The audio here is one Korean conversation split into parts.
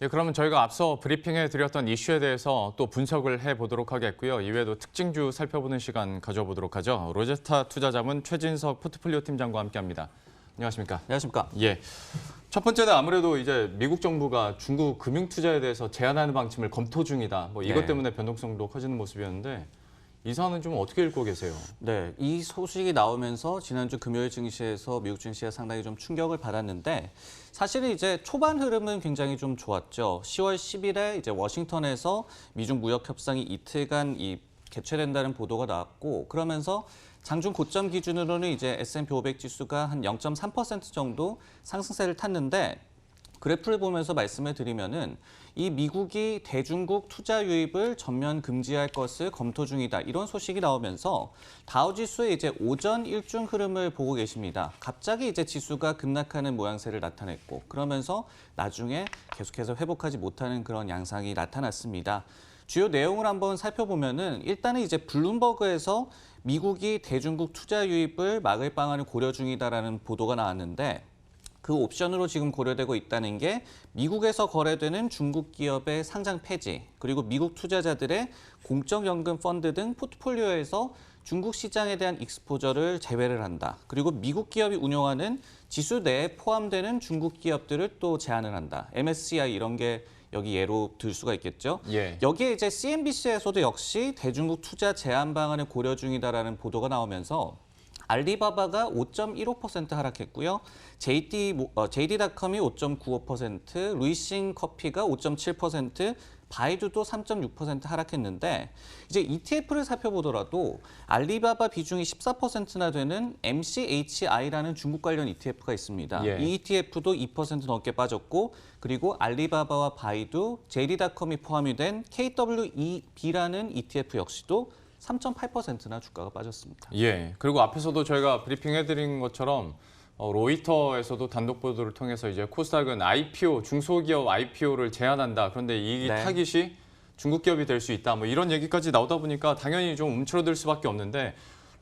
예, 그러면 저희가 앞서 브리핑해 드렸던 이슈에 대해서 또 분석을 해보도록 하겠고요. 이외에도 특징주 살펴보는 시간 가져보도록 하죠. 로제스타 투자자문 최진석 포트폴리오 팀장과 함께합니다. 안녕하십니까? 안녕하십니까? 예. 첫 번째는 아무래도 이제 미국 정부가 중국 금융 투자에 대해서 제한하는 방침을 검토 중이다. 뭐 이것 때문에 변동성도 커지는 모습이었는데 이 사안은 좀 어떻게 읽고 계세요? 네, 이 소식이 나오면서 지난주 금요일 증시에서 미국 증시가 상당히 좀 충격을 받았는데 사실은 이제 초반 흐름은 굉장히 좀 좋았죠. 10월 10일에 이제 워싱턴에서 미중 무역 협상이 이틀간 개최된다는 보도가 나왔고 그러면서 장중 고점 기준으로는 이제 S&P 500 지수가 한 0.3% 정도 상승세를 탔는데 그래프를 보면서 말씀을 드리면은 이 미국이 대중국 투자 유입을 전면 금지할 것을 검토 중이다. 이런 소식이 나오면서 다우지수의 이제 오전 일중 흐름을 보고 계십니다. 갑자기 이제 지수가 급락하는 모양새를 나타냈고 그러면서 나중에 계속해서 회복하지 못하는 그런 양상이 나타났습니다. 주요 내용을 한번 살펴보면은 일단은 이제 블룸버그에서 미국이 대중국 투자 유입을 막을 방안을 고려 중이다라는 보도가 나왔는데 그 옵션으로 지금 고려되고 있다는 게 미국에서 거래되는 중국 기업의 상장 폐지, 그리고 미국 투자자들의 공적연금 펀드 등 포트폴리오에서 중국 시장에 대한 익스포저를 제외를 한다. 그리고 미국 기업이 운영하는 지수 내에 포함되는 중국 기업들을 또 제한을 한다. MSCI 이런 게 여기 예로 들 수가 있겠죠. 예. 여기에 이제 CNBC에서도 역시 대중국 투자 제한 방안을 고려 중이다라는 보도가 나오면서 알리바바가 5.15% 하락했고요. JD.com이 5.95%, 루이싱 커피가 5.7%, 바이두도 3.6% 하락했는데 이제 ETF를 살펴보더라도 알리바바 비중이 14%나 되는 MCHI라는 중국 관련 ETF가 있습니다. 예. 이 ETF도 2% 넘게 빠졌고 그리고 알리바바와 바이두, JD.com이 포함이 된 KWEB라는 ETF 역시도 3.8%나 주가가 빠졌습니다. 예. 그리고 앞에서도 저희가 브리핑해드린 것처럼 로이터에서도 단독 보도를 통해서 이제 코스닥은 IPO, 중소기업 IPO를 제한한다. 그런데 이 타깃이 중국 기업이 될 수 있다. 뭐 이런 얘기까지 나오다 보니까 당연히 좀 움츠러들 수밖에 없는데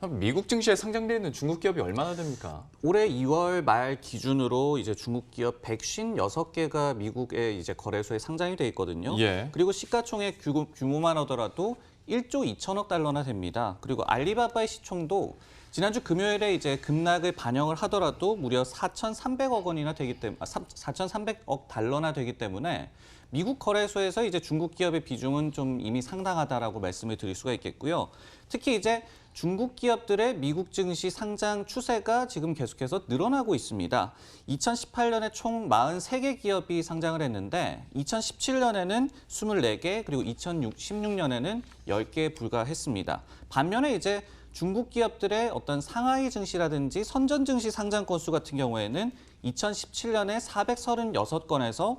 미국 증시에 상장돼 있는 중국 기업이 얼마나 됩니까? 올해 2월 말 기준으로 이제 중국 기업 156개가 미국의 이제 거래소에 상장이 돼 있거든요. 예. 그리고 시가총액 규모만 하더라도 1조 2천억 달러나 됩니다. 그리고 알리바바의 시총도 지난주 금요일에 이제 급락을 반영을 하더라도 무려 4,300억 원이나 되기 때문에 4,300억 달러나 되기 때문에 미국 거래소에서 이제 중국 기업의 비중은 좀 이미 상당하다라고 말씀을 드릴 수가 있겠고요. 특히 이제 중국 기업들의 미국 증시 상장 추세가 지금 계속해서 늘어나고 있습니다. 2018년에 총 43개 기업이 상장을 했는데 2017년에는 24개 그리고 2016년에는 10개에 불과했습니다. 반면에 이제 중국 기업들의 어떤 상하이 증시라든지 선전 증시 상장 건수 같은 경우에는 2017년에 436건에서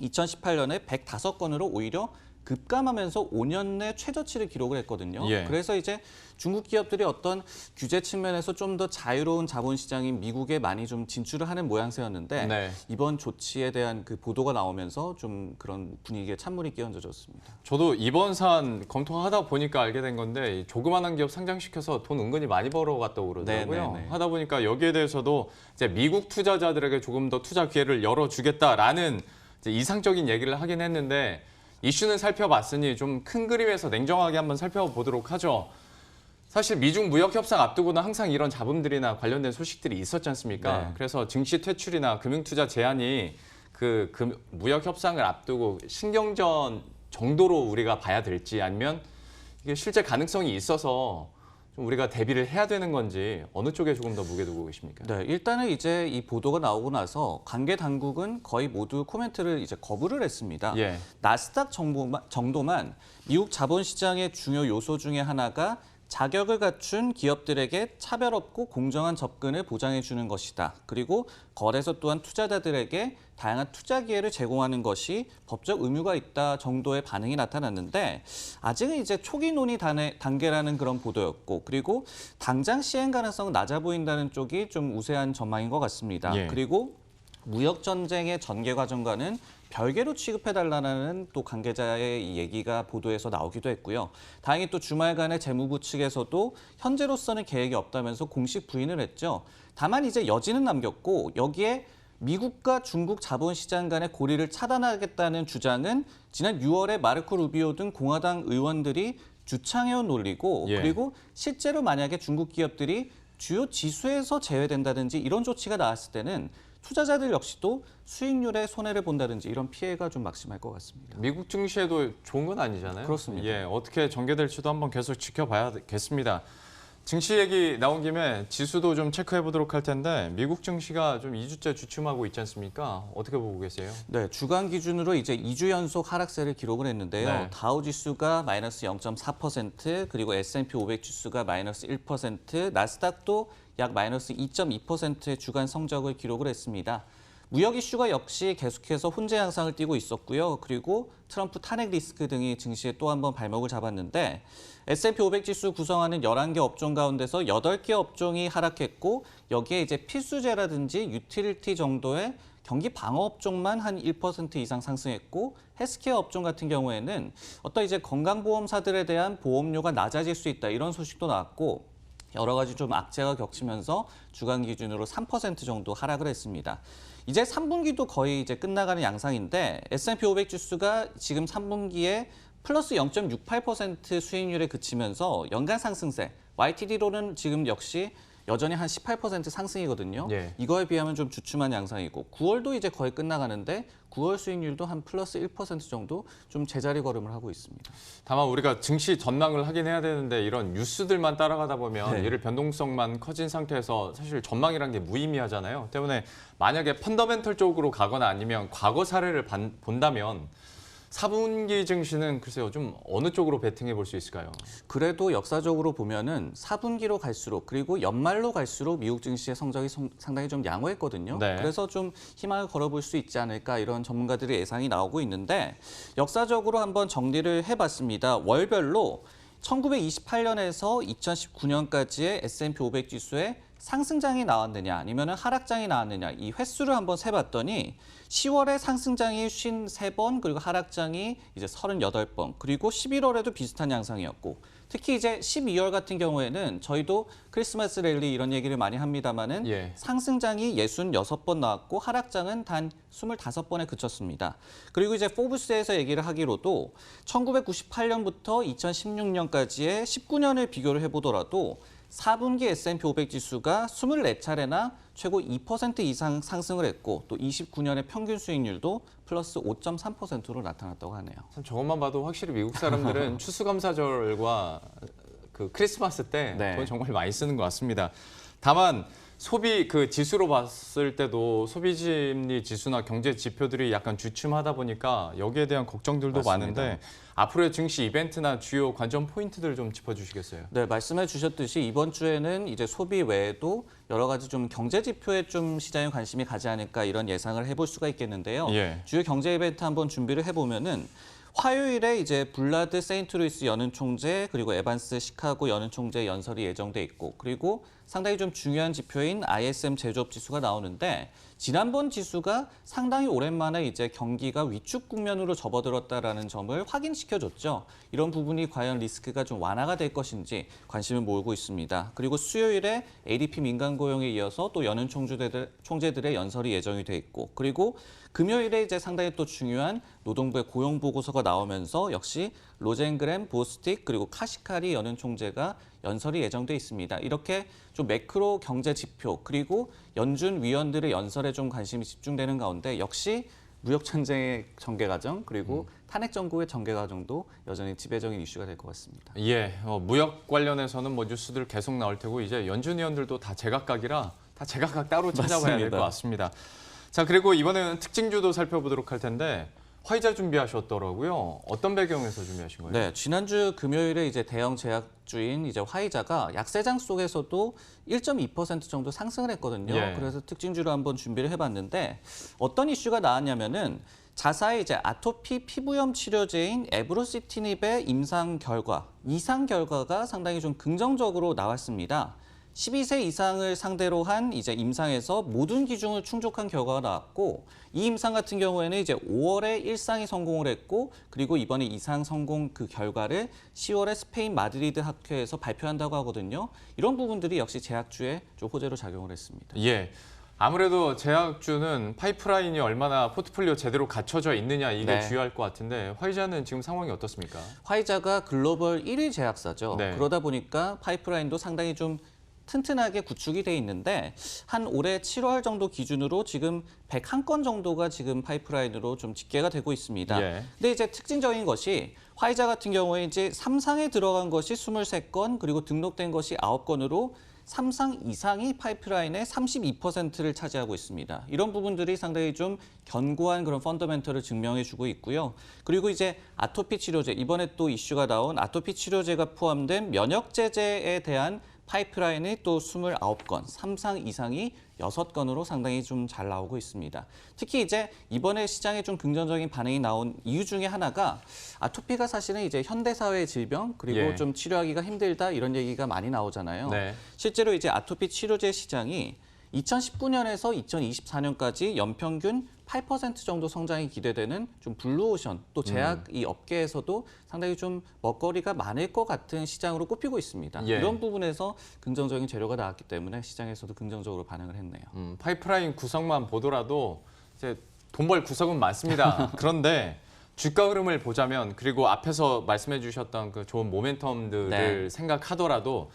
2018년에 105건으로 오히려 급감하면서 5년 내 최저치를 기록을 했거든요. 예. 그래서 이제 중국 기업들이 어떤 규제 측면에서 좀 더 자유로운 자본시장인 미국에 많이 좀 진출을 하는 모양새였는데 이번 조치에 대한 그 보도가 나오면서 좀 그런 분위기에 찬물이 끼얹어졌습니다. 저도 이번 사안 검토하다 보니까 알게 된 건데 조그마한 기업 상장시켜서 돈 은근히 많이 벌어갔다고 그러더라고요. 네네네. 하다 보니까 여기에 대해서도 이제 미국 투자자들에게 조금 더 투자 기회를 열어주겠다라는 이제 이상적인 얘기를 하긴 했는데 이슈는 살펴봤으니 좀 큰 그림에서 냉정하게 한번 살펴보도록 하죠. 사실 미중 무역 협상 앞두고는 항상 이런 잡음들이나 관련된 소식들이 있었지 않습니까? 그래서 증시 퇴출이나 금융 투자 제한이 그 무역 협상을 앞두고 신경전 정도로 우리가 봐야 될지 아니면 이게 실제 가능성이 있어서 좀 우리가 대비를 해야 되는 건지 어느 쪽에 조금 더 무게 두고 계십니까? 네, 일단은 이제 이 보도가 나오고 나서 관계 당국은 거의 모두 코멘트를 이제 거부를 했습니다. 예. 나스닥 정도만 미국 자본시장의 중요 요소 중에 하나가 자격을 갖춘 기업들에게 차별 없고 공정한 접근을 보장해 주는 것이다. 그리고 거래소 또한 투자자들에게 다양한 투자 기회를 제공하는 것이 법적 의무가 있다 정도의 반응이 나타났는데 아직은 이제 초기 논의 단계라는 그런 보도였고 그리고 당장 시행 가능성은 낮아 보인다는 쪽이 좀 우세한 전망인 것 같습니다. 예. 그리고 무역 전쟁의 전개 과정과는 별개로 취급해달라는 또 관계자의 이 얘기가 보도에서 나오기도 했고요. 다행히 또 주말간에 재무부 측에서도 현재로서는 계획이 없다면서 공식 부인을 했죠. 다만 이제 여지는 남겼고 여기에 미국과 중국 자본시장 간의 고리를 차단하겠다는 주장은 지난 6월에 마르코 루비오 등 공화당 의원들이 주창해온 논리고 예. 그리고 실제로 만약에 중국 기업들이 주요 지수에서 제외된다든지 이런 조치가 나왔을 때는 투자자들 역시도 수익률에 손해를 본다든지 이런 피해가 좀 막심할 것 같습니다. 미국 증시에도 좋은 건 아니잖아요. 그렇습니다. 예, 어떻게 전개될지도 한번 계속 지켜봐야겠습니다. 증시 얘기 나온 김에 지수도 좀 체크해 보도록 할 텐데 미국 증시가 좀 2주째 주춤하고 있지 않습니까? 어떻게 보고 계세요? 네, 주간 기준으로 이제 2주 연속 하락세를 기록을 했는데요. 네. 다우 지수가 마이너스 0.4%, 그리고 S&P 500 지수가 마이너스 1%, 나스닥도 약 마이너스 2.2%의 주간 성적을 기록을 했습니다. 무역 이슈가 역시 계속해서 혼재 양상을 띠고 있었고요. 그리고 트럼프 탄핵 리스크 등이 증시에 또 한 번 발목을 잡았는데 S&P 500 지수 구성하는 11개 업종 가운데서 8개 업종이 하락했고 여기에 이제 필수재라든지 유틸리티 정도의 경기 방어 업종만 한 1% 이상 상승했고 헬스케어 업종 같은 경우에는 어떤 이제 건강보험사들에 대한 보험료가 낮아질 수 있다 이런 소식도 나왔고 여러 가지 좀 악재가 겹치면서 주간 기준으로 3% 정도 하락을 했습니다. 이제 3분기도 거의 이제 끝나가는 양상인데 S&P 500 지수가 지금 3분기에 플러스 0.68% 수익률에 그치면서 연간 상승세, YTD로는 지금 역시 여전히 한 18% 상승이거든요. 예. 이거에 비하면 좀 주춤한 양상이고 9월도 이제 거의 끝나가는데 9월 수익률도 한 플러스 1% 정도 좀 제자리 걸음을 하고 있습니다. 다만 우리가 증시 전망을 하긴 해야 되는데 이런 뉴스들만 따라가다 보면 네. 이를 변동성만 커진 상태에서 사실 전망이란 게 무의미하잖아요. 때문에 만약에 펀더멘털 쪽으로 가거나 아니면 과거 사례를 본다면 4분기 증시는 글쎄요 좀 어느 쪽으로 베팅해 볼 수 있을까요? 그래도 역사적으로 보면은 4분기로 갈수록 그리고 연말로 갈수록 미국 증시의 성적이 상당히 좀 양호했거든요. 네. 그래서 좀 희망을 걸어볼 수 있지 않을까 이런 전문가들의 예상이 나오고 있는데 역사적으로 한번 정리를 해봤습니다. 월별로 1928년에서 2019년까지의 S&P 500 지수에 상승장이 나왔느냐 아니면 하락장이 나왔느냐 이 횟수를 한번 세봤더니 10월에 상승장이 53번 그리고 하락장이 이제 38번 그리고 11월에도 비슷한 양상이었고 특히 이제 12월 같은 경우에는 저희도 크리스마스 랠리 이런 얘기를 많이 합니다만은 예. 상승장이 66번 나왔고 하락장은 단 25번에 그쳤습니다. 그리고 이제 포브스에서 얘기를 하기로도 1998년부터 2016년까지의 19년을 비교를 해보더라도 4분기 S&P 500 지수가 24차례나 최고 2% 이상 상승을 했고 또 29년의 평균 수익률도 플러스 5.3%로 나타났다고 하네요. 참 저것만 봐도 확실히 미국 사람들은 추수감사절과 그 크리스마스 때 네. 돈 정말 많이 쓰는 것 같습니다. 다만 소비 그 지수로 봤을 때도 소비 심리 지수나 경제 지표들이 약간 주춤하다 보니까 여기에 대한 걱정들도 맞습니다. 많은데 앞으로의 증시 이벤트나 주요 관전 포인트들 좀 짚어주시겠어요? 네, 말씀해 주셨듯이 이번 주에는 이제 소비 외에도 여러 가지 좀 경제 지표에 좀 시장에 관심이 가지 않을까 이런 예상을 해볼 수가 있겠는데요. 예. 주요 경제 이벤트 한번 준비를 해보면은 화요일에 이제 블라드 세인트루이스 연은 총재 그리고 에반스 시카고 연은 총재 연설이 예정돼 있고 그리고 상당히 좀 중요한 지표인 ISM 제조업 지수가 나오는데 지난번 지수가 상당히 오랜만에 이제 경기가 위축 국면으로 접어들었다라는 점을 확인시켜줬죠. 이런 부분이 과연 리스크가 좀 완화가 될 것인지 관심을 모으고 있습니다. 그리고 수요일에 ADP 민간 고용에 이어서 또 연은 총재들의 연설이 예정이 돼 있고 그리고 금요일에 이제 상당히 또 중요한 노동부의 고용 보고서가 나오면서 역시 로젠그램, 보스틱 그리고 카시카리 연은 총재가 연설이 예정돼 있습니다. 이렇게 좀 매크로 경제 지표 그리고 연준 위원들의 연설에 좀 관심이 집중되는 가운데 역시 무역 전쟁의 전개 과정 그리고 탄핵 정국의 전개 과정도 여전히 지배적인 이슈가 될 것 같습니다. 예, 무역 관련해서는 뭐 뉴스들 계속 나올 테고 이제 연준 위원들도 다 제각각이라 다 제각각 따로 찾아봐야 될 것 같습니다. 자, 그리고 이번에는 특징주도 살펴보도록 할 텐데 화이자 준비하셨더라고요. 어떤 배경에서 준비하신 거예요? 네, 지난주 금요일에 이제 대형 제약주인 이제 화이자가 약세장 속에서도 1.2% 정도 상승을 했거든요. 예. 그래서 특징주로 한번 준비를 해봤는데 어떤 이슈가 나왔냐면은 자사의 이제 아토피 피부염 치료제인 에브로시티닙의 임상 결과, 이상 결과가 상당히 좀 긍정적으로 나왔습니다. 12세 이상을 상대로 한 이제 임상에서 모든 기준을 충족한 결과가 나왔고 이 임상 같은 경우에는 이제 5월에 1상이 성공을 했고 그리고 이번에 2상 성공 그 결과를 10월에 스페인 마드리드 학회에서 발표한다고 하거든요. 이런 부분들이 역시 제약주에 좀 호재로 작용을 했습니다. 예. 아무래도 제약주는 파이프라인이 얼마나 포트폴리오 제대로 갖춰져 있느냐 이게 네. 중요할 것 같은데 화이자는 지금 상황이 어떻습니까? 화이자가 글로벌 1위 제약사죠. 네. 그러다 보니까 파이프라인도 상당히 좀 튼튼하게 구축이 돼 있는데 한 올해 7월 정도 기준으로 지금 101건 정도가 지금 파이프라인으로 좀 집계가 되고 있습니다. 예. 근데 이제 특징적인 것이 화이자 같은 경우에 이제 3상에 들어간 것이 23건 그리고 등록된 것이 9건으로 3상 이상이 파이프라인의 32%를 차지하고 있습니다. 이런 부분들이 상당히 좀 견고한 그런 펀더멘털을 증명해주고 있고요. 그리고 이제 아토피 치료제, 이번에 또 이슈가 나온 아토피 치료제가 포함된 면역제제에 대한 파이프라인이 또 29건, 3상 이상이 6건으로 상당히 좀 잘 나오고 있습니다. 특히 이제 이번에 시장에 좀 긍정적인 반응이 나온 이유 중에 하나가 아토피가 사실은 이제 현대사회의 질병 그리고 예. 좀 치료하기가 힘들다 이런 얘기가 많이 나오잖아요. 네. 실제로 이제 아토피 치료제 시장이 2019년에서 2024년까지 연평균 8% 정도 성장이 기대되는 좀 블루오션 또 제약 이 업계에서도 상당히 좀 먹거리가 많을 것 같은 시장으로 꼽히고 있습니다. 예. 이런 부분에서 긍정적인 재료가 나왔기 때문에 시장에서도 긍정적으로 반응을 했네요. 파이프라인 구성만 보더라도 이제 돈 벌 구석은 많습니다. 그런데 주가 흐름을 보자면 그리고 앞에서 말씀해 주셨던 그 좋은 모멘텀들을 네. 생각하더라도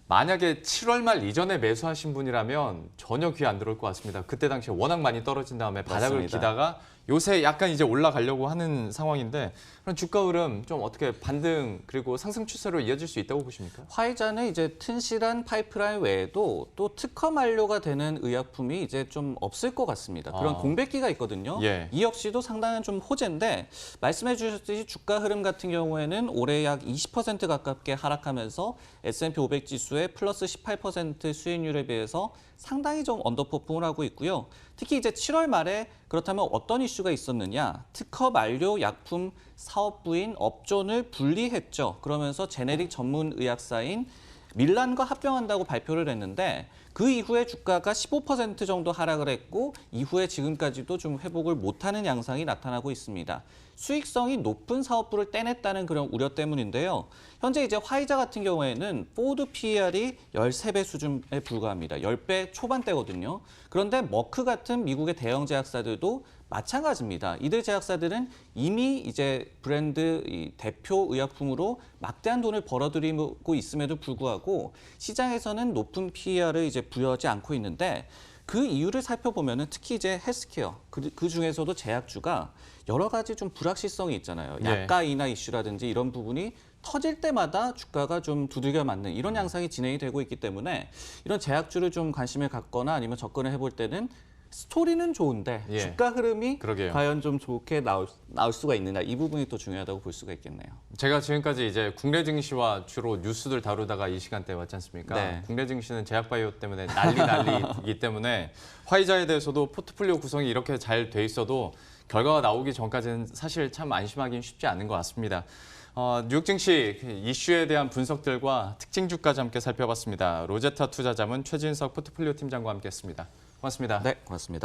만약에 7월 말 이전에 매수하신 분이라면 전혀 귀에 안 들어올 것 같습니다. 그때 당시에 워낙 많이 떨어진 다음에 바닥을 맞습니다. 기다가 요새 약간 이제 올라가려고 하는 상황인데 그럼 주가 흐름 좀 어떻게 반등 그리고 상승 추세로 이어질 수 있다고 보십니까? 화이자는 이제 튼실한 파이프라인 외에도 또 특허 만료가 되는 의약품이 이제 좀 없을 것 같습니다. 그런 아. 공백기가 있거든요. 예. 이 역시도 상당한 좀 호재인데 말씀해 주셨듯이 주가 흐름 같은 경우에는 올해 약 20% 가깝게 하락하면서 S&P 500 지수의 플러스 18% 수익률에 비해서 상당히 좀 언더퍼폼을 하고 있고요. 특히 이제 7월 말에 그렇다면 어떤 이슈가 있었느냐? 특허 만료 약품 사업부인 업존을 분리했죠. 그러면서 제네릭 전문 의약사인 밀란과 합병한다고 발표를 했는데 그 이후에 주가가 15% 정도 하락을 했고 이후에 지금까지도 좀 회복을 못하는 양상이 나타나고 있습니다. 수익성이 높은 사업부를 떼냈다는 그런 우려 때문인데요. 현재 이제 화이자 같은 경우에는 포드 PER이 13배 수준에 불과합니다. 10배 초반대거든요. 그런데 머크 같은 미국의 대형 제약사들도 마찬가지입니다. 이들 제약사들은 이미 이제 브랜드 이 대표 의약품으로 막대한 돈을 벌어들이고 있음에도 불구하고 시장에서는 높은 PER을 이제 부여하지 않고 있는데 그 이유를 살펴보면은 특히 이제 헬스케어 그 중에서도 제약주가 여러 가지 좀 불확실성이 있잖아요. 예. 약가 인하 이슈라든지 이런 부분이 터질 때마다 주가가 좀 두들겨 맞는 이런 양상이 진행이 되고 있기 때문에 이런 제약주를 좀 관심을 갖거나 아니면 접근을 해볼 때는 스토리는 좋은데 예. 주가 흐름이 그러게요. 과연 좀 좋게 나올 수가 있느냐 이 부분이 또 중요하다고 볼 수가 있겠네요. 제가 지금까지 이제 국내 증시와 주로 뉴스들 다루다가 이 시간대에 왔지 않습니까? 네. 국내 증시는 제약바이오 때문에 난리이기 때문에 화이자에 대해서도 포트폴리오 구성이 이렇게 잘 돼 있어도 결과가 나오기 전까지는 사실 참 안심하기는 쉽지 않은 것 같습니다. 뉴욕 증시 이슈에 대한 분석들과 특징주까지 함께 살펴봤습니다. 로제타 투자자문 최진석 포트폴리오 팀장과 함께했습니다. 고맙습니다. 네, 고맙습니다.